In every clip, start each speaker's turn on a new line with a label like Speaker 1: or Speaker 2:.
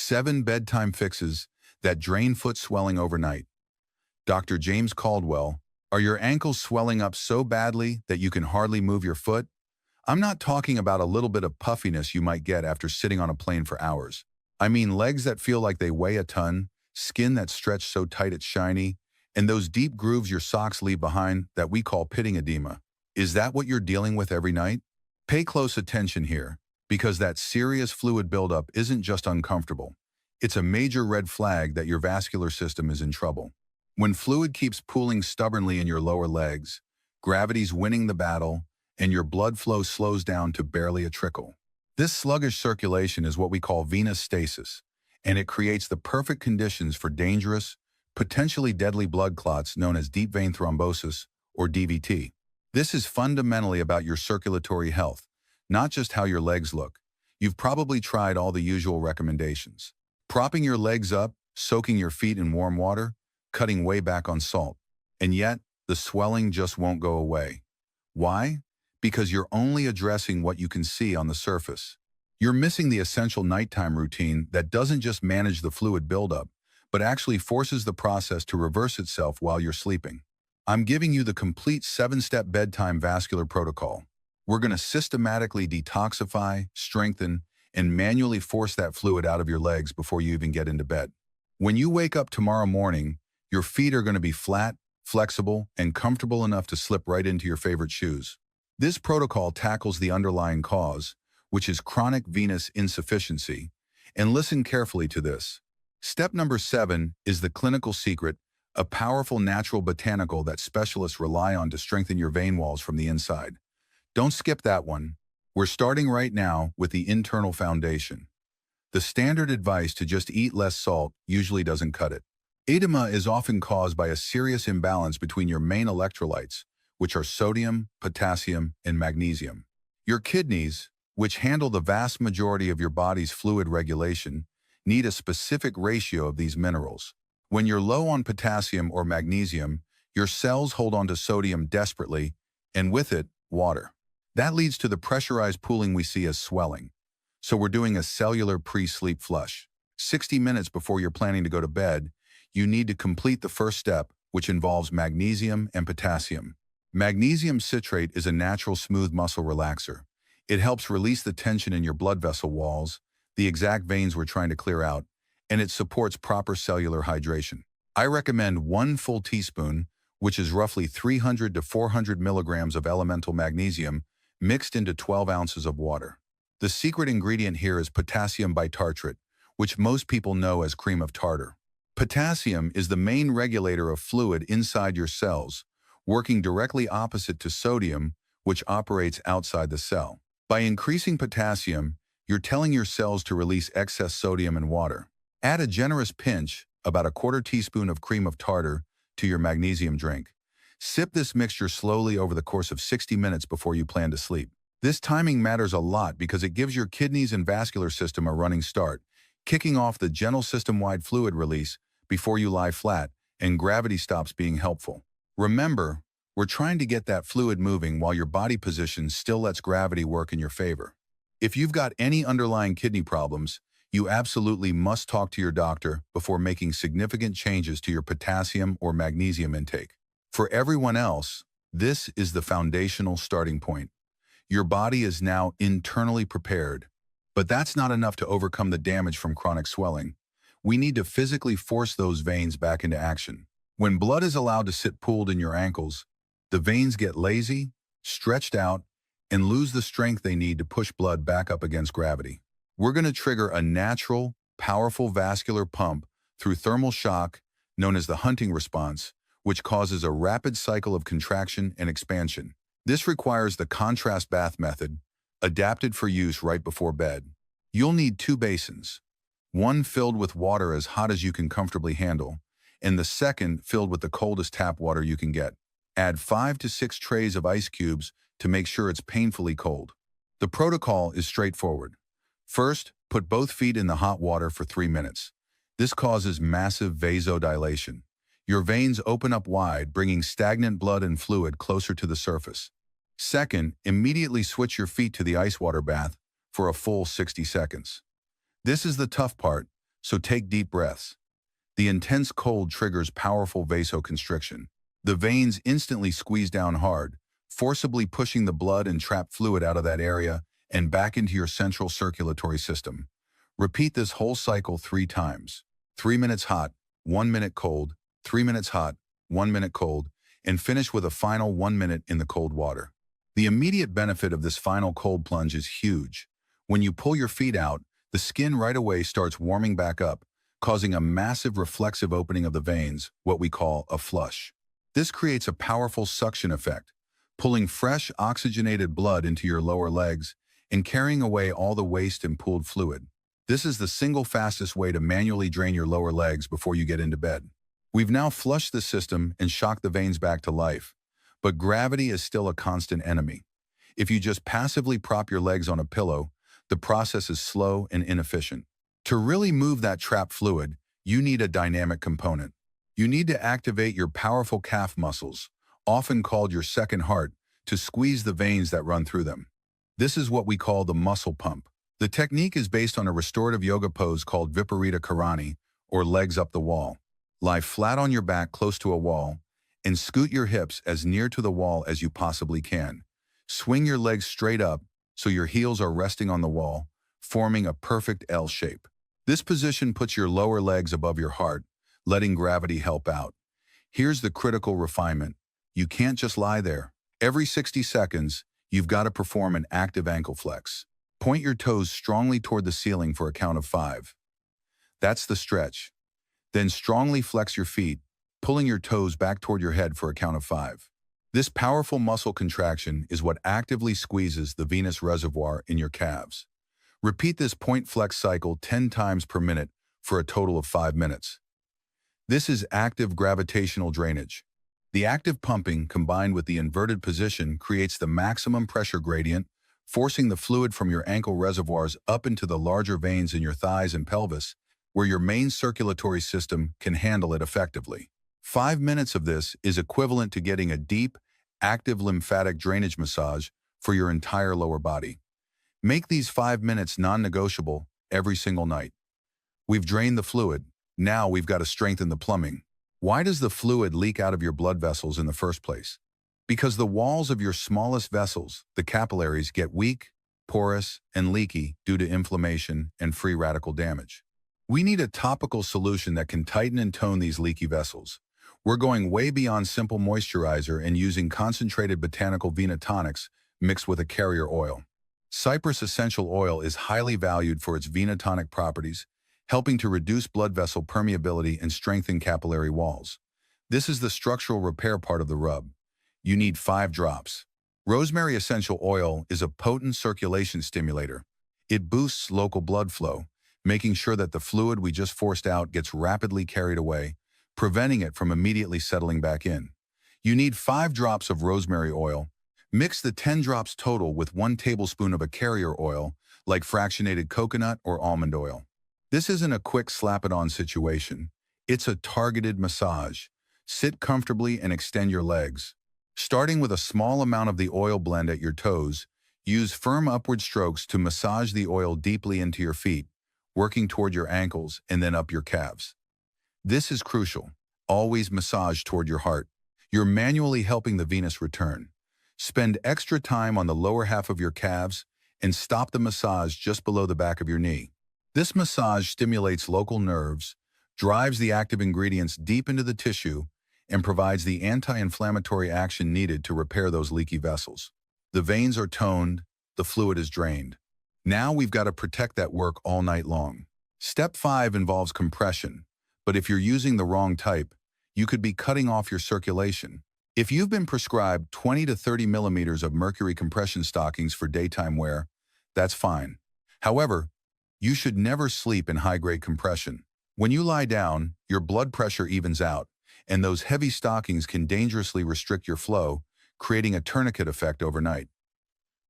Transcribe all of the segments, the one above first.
Speaker 1: 7 bedtime fixes that drain foot swelling overnight. Dr. James Caldwell, are your ankles swelling up so badly that you can hardly move your foot? I'm not talking about a little bit of puffiness you might get after sitting on a plane for hours. I mean legs that feel like they weigh a ton, skin that's stretched so tight it's shiny, and those deep grooves your socks leave behind that we call pitting edema. Is that what you're dealing with every night? Pay close attention here, because that serious fluid buildup isn't just uncomfortable. It's a major red flag that your vascular system is in trouble. When fluid keeps pooling stubbornly in your lower legs, gravity's winning the battle, and your blood flow slows down to barely a trickle. This sluggish circulation is what we call venous stasis, and it creates the perfect conditions for dangerous, potentially deadly blood clots known as deep vein thrombosis, or DVT. This is fundamentally about your circulatory health, not just how your legs look. You've probably tried all the usual recommendations. Propping your legs up, soaking your feet in warm water, cutting way back on salt. And yet, the swelling just won't go away. Why? Because you're only addressing what you can see on the surface. You're missing the essential nighttime routine that doesn't just manage the fluid buildup, but actually forces the process to reverse itself while you're sleeping. I'm giving you the complete 7-step bedtime vascular protocol. We're going to systematically detoxify, strengthen, and manually force that fluid out of your legs before you even get into bed. When you wake up tomorrow morning, your feet are going to be flat, flexible, and comfortable enough to slip right into your favorite shoes. This protocol tackles the underlying cause, which is chronic venous insufficiency, and listen carefully to this. Step number 7 is the clinical secret, a powerful natural botanical that specialists rely on to strengthen your vein walls from the inside. Don't skip that one. We're starting right now with the internal foundation. The standard advice to just eat less salt usually doesn't cut it. Edema is often caused by a serious imbalance between your main electrolytes, which are sodium, potassium, and magnesium. Your kidneys, which handle the vast majority of your body's fluid regulation, need a specific ratio of these minerals. When you're low on potassium or magnesium, your cells hold on to sodium desperately, and with it, water. That leads to the pressurized pooling we see as swelling. So we're doing a cellular pre-sleep flush. 60 minutes before you're planning to go to bed, you need to complete the first step, which involves magnesium and potassium. Magnesium citrate is a natural smooth muscle relaxer. It helps release the tension in your blood vessel walls, the exact veins we're trying to clear out, and it supports proper cellular hydration. I recommend 1 full teaspoon, which is roughly 300 to 400 milligrams of elemental magnesium, mixed into 12 ounces of water. The secret ingredient here is potassium bitartrate, which most people know as cream of tartar. Potassium is the main regulator of fluid inside your cells, working directly opposite to sodium, which operates outside the cell. By increasing potassium, you're telling your cells to release excess sodium and water. Add a generous pinch, about a quarter teaspoon of cream of tartar, to your magnesium drink. Sip this mixture slowly over the course of 60 minutes before you plan to sleep. This timing matters a lot because it gives your kidneys and vascular system a running start, kicking off the gentle system-wide fluid release before you lie flat and gravity stops being helpful. Remember, we're trying to get that fluid moving while your body position still lets gravity work in your favor. If you've got any underlying kidney problems, you absolutely must talk to your doctor before making significant changes to your potassium or magnesium intake. For everyone else, this is the foundational starting point. Your body is now internally prepared, but that's not enough to overcome the damage from chronic swelling. We need to physically force those veins back into action. When blood is allowed to sit pooled in your ankles, the veins get lazy, stretched out, and lose the strength they need to push blood back up against gravity. We're going to trigger a natural, powerful vascular pump through thermal shock, known as the Hunting response, which causes a rapid cycle of contraction and expansion. This requires the contrast bath method, adapted for use right before bed. You'll need 2 basins, one filled with water as hot as you can comfortably handle, and the second filled with the coldest tap water you can get. Add 5 to 6 trays of ice cubes to make sure it's painfully cold. The protocol is straightforward. First, put both feet in the hot water for 3 minutes. This causes massive vasodilation. Your veins open up wide, bringing stagnant blood and fluid closer to the surface. Second, immediately switch your feet to the ice water bath for a full 60 seconds. This is the tough part, so take deep breaths. The intense cold triggers powerful vasoconstriction. The veins instantly squeeze down hard, forcibly pushing the blood and trapped fluid out of that area and back into your central circulatory system. Repeat this whole cycle 3 times. 3 minutes hot, 1 minute cold, 3 minutes hot, 1 minute cold, and finish with a final 1 minute in the cold water. The immediate benefit of this final cold plunge is huge. When you pull your feet out, the skin right away starts warming back up, causing a massive reflexive opening of the veins, what we call a flush. This creates a powerful suction effect, pulling fresh oxygenated blood into your lower legs and carrying away all the waste and pooled fluid. This is the single fastest way to manually drain your lower legs before you get into bed. We've now flushed the system and shocked the veins back to life, but gravity is still a constant enemy. If you just passively prop your legs on a pillow, the process is slow and inefficient. To really move that trapped fluid, you need a dynamic component. You need to activate your powerful calf muscles, often called your second heart, to squeeze the veins that run through them. This is what we call the muscle pump. The technique is based on a restorative yoga pose called Viparita Karani, or legs up the wall. Lie flat on your back close to a wall and scoot your hips as near to the wall as you possibly can. Swing your legs straight up so your heels are resting on the wall, forming a perfect L shape. This position puts your lower legs above your heart, letting gravity help out. Here's the critical refinement. You can't just lie there. Every 60 seconds, you've got to perform an active ankle flex. Point your toes strongly toward the ceiling for a count of 5. That's the stretch. Then strongly flex your feet, pulling your toes back toward your head for a count of 5. This powerful muscle contraction is what actively squeezes the venous reservoir in your calves. Repeat this point flex cycle 10 times per minute for a total of 5 minutes. This is active gravitational drainage. The active pumping combined with the inverted position creates the maximum pressure gradient, forcing the fluid from your ankle reservoirs up into the larger veins in your thighs and pelvis, where your main circulatory system can handle it effectively. 5 minutes of this is equivalent to getting a deep, active lymphatic drainage massage for your entire lower body. Make these 5 minutes non-negotiable every single night. We've drained the fluid. Now we've got to strengthen the plumbing. Why does the fluid leak out of your blood vessels in the first place? Because the walls of your smallest vessels, the capillaries, get weak, porous, and leaky due to inflammation and free radical damage. We need a topical solution that can tighten and tone these leaky vessels. We're going way beyond simple moisturizer and using concentrated botanical venotonics mixed with a carrier oil. Cypress essential oil is highly valued for its venotonic properties, helping to reduce blood vessel permeability and strengthen capillary walls. This is the structural repair part of the rub. You need 5 drops. Rosemary essential oil is a potent circulation stimulator. It boosts local blood flow, making sure that the fluid we just forced out gets rapidly carried away, preventing it from immediately settling back in. You need 5 drops of rosemary oil. Mix the 10 drops total with 1 tablespoon of a carrier oil, like fractionated coconut or almond oil. This isn't a quick slap-it-on situation. It's a targeted massage. Sit comfortably and extend your legs. Starting with a small amount of the oil blend at your toes, use firm upward strokes to massage the oil deeply into your feet, working toward your ankles and then up your calves. This is crucial. Always massage toward your heart. You're manually helping the venous return. Spend extra time on the lower half of your calves and stop the massage just below the back of your knee. This massage stimulates local nerves, drives the active ingredients deep into the tissue, and provides the anti-inflammatory action needed to repair those leaky vessels. The veins are toned, the fluid is drained. Now we've got to protect that work all night long. Step 5 involves compression, but if you're using the wrong type, you could be cutting off your circulation. If you've been prescribed 20 to 30 millimeters of mercury compression stockings for daytime wear, that's fine. However, you should never sleep in high-grade compression. When you lie down, your blood pressure evens out, and those heavy stockings can dangerously restrict your flow, creating a tourniquet effect overnight.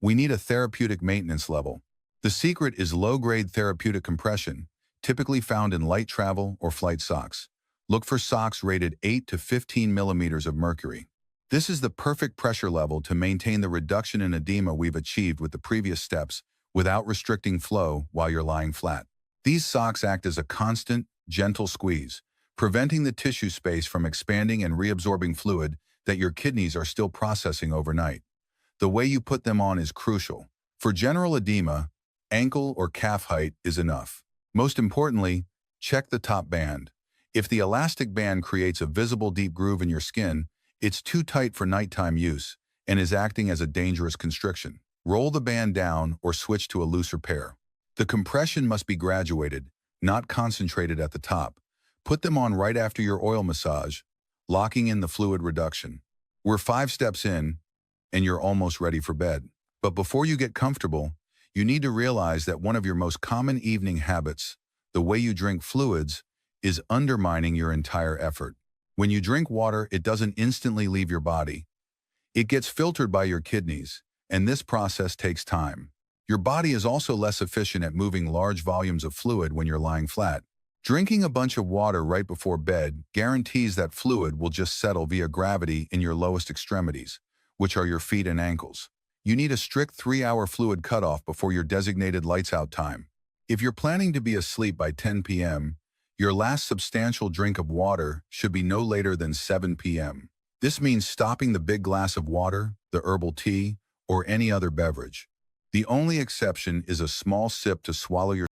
Speaker 1: We need a therapeutic maintenance level. The secret is low-grade therapeutic compression, typically found in light travel or flight socks. Look for socks rated 8 to 15 millimeters of mercury. This is the perfect pressure level to maintain the reduction in edema we've achieved with the previous steps without restricting flow while you're lying flat. These socks act as a constant, gentle squeeze, preventing the tissue space from expanding and reabsorbing fluid that your kidneys are still processing overnight. The way you put them on is crucial. For general edema, ankle or calf height is enough. Most importantly, check the top band. If the elastic band creates a visible deep groove in your skin, it's too tight for nighttime use and is acting as a dangerous constriction. Roll the band down or switch to a looser pair. The compression must be graduated, not concentrated at the top. Put them on right after your oil massage, locking in the fluid reduction. We're 5 steps in, and you're almost ready for bed. But before you get comfortable, you need to realize that one of your most common evening habits, the way you drink fluids, is undermining your entire effort. When you drink water, it doesn't instantly leave your body. It gets filtered by your kidneys, and this process takes time. Your body is also less efficient at moving large volumes of fluid when you're lying flat. Drinking a bunch of water right before bed guarantees that fluid will just settle via gravity in your lowest extremities, which are your feet and ankles. You need a strict 3-hour fluid cutoff before your designated lights-out time. If you're planning to be asleep by 10 p.m., your last substantial drink of water should be no later than 7 p.m. This means stopping the big glass of water, the herbal tea, or any other beverage. The only exception is a small sip to swallow your